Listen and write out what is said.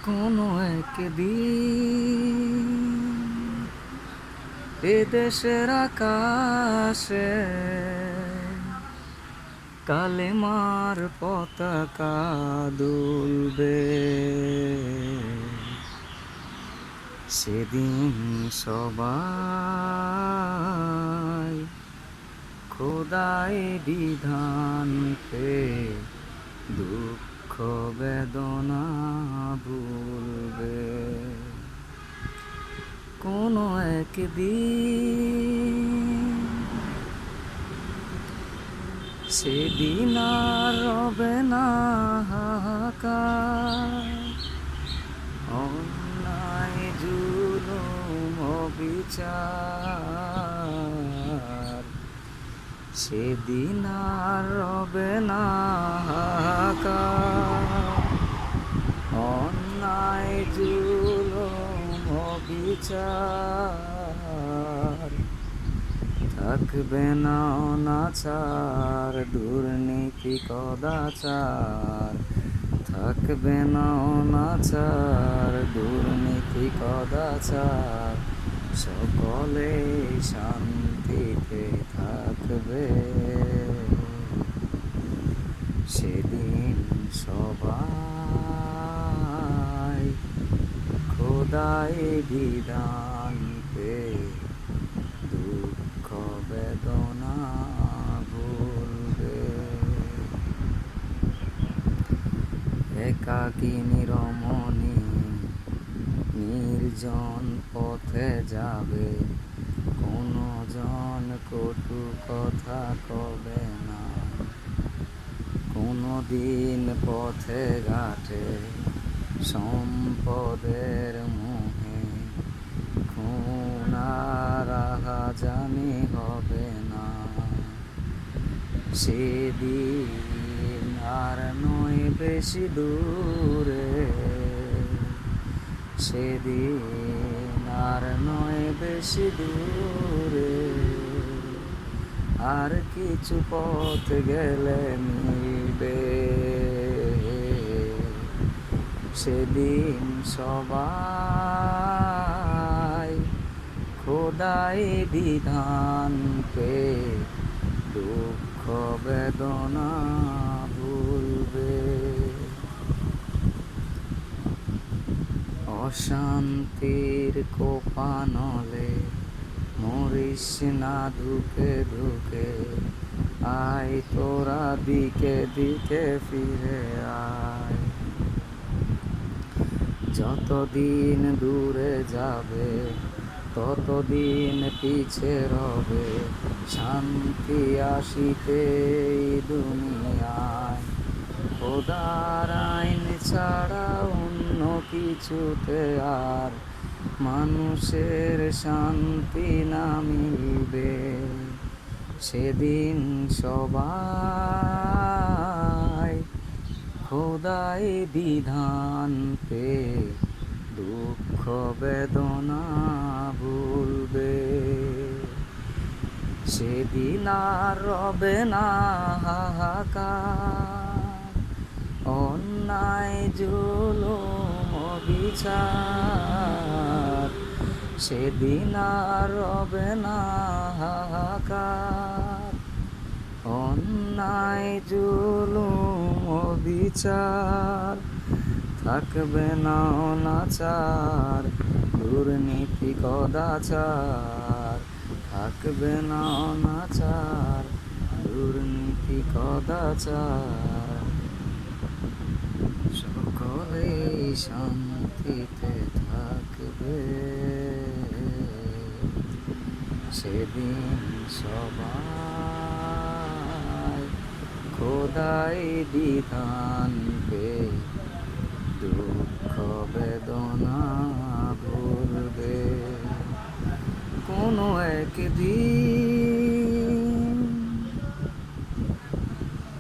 কোনো একদিন এ দেশের আকাশে কালেমার পতাকা দুলবে। সেদিন সবাই খোদাই বিধান পে দুঃখ বেদনা ভুলবে। কোনো একদিন সেদিন আর রবে না হাহাকার, অন্যায় জুলুম অবিচার। সেদিন আর রবে না হাহাকার, অন্যায় জুলুম অবিচার। থাকবে না অনাচার, দুর্নীতি কদাচার। থাকবে না অনাচার, দুর্নীতি কদাচার। সকলে শান্তিতে থাকবে। সেদিন সবাই খোদাই বিধান পে দুঃখ বেদনা ভুলবে। একাকিনী রমণী নির্জন পথে যাবে, কোনো জন কটু কথা কবে না। কোনো দিন পথে ঘাটে সম্পদের মোহে খুন আর রাহাজানি হবে না। সেদিন আর নয় বেশি দূরে, সেদিন আর নয় বেশি দূরে। আর কিছু পথ গেলে মিলবে। সেদিন সবাই খোদাই বিধান পে দুঃখ বেদনা ভুলবে। অশান্তির কোপানলে মরিস না ধুকে ধুকে, আয় তোরা দিকে দিকে ফিরে আয়। যতদিন দূরে যাবে ততদিন পিছে রবে শান্তি আসিতে এই দুনিয়ায়। খোদার আইন ছাড়া অন্য কিছুতে আর মানুষের শান্তি না মিলবে। সেদিন সবাই খোদাই বিধান পে দুঃখ বেদনা ভুলবে। সেদিন আর রবে না হাহাকার, অন্যায় জুলুম অবিচার। সেদিন আর রবে না হাহাকার, অন্যায় জুলুম অবিচার। থাকবে না অনাচার, দুর্নীতি কদাচার। থাকবে না অনাচার, দুর্নীতি কদাচার। সকলেই শান্তিতে থাকবে। সেদিন সবাই খোদাই বিধান পে দুঃখ বেদনা ভুলবে। কোনো একদিন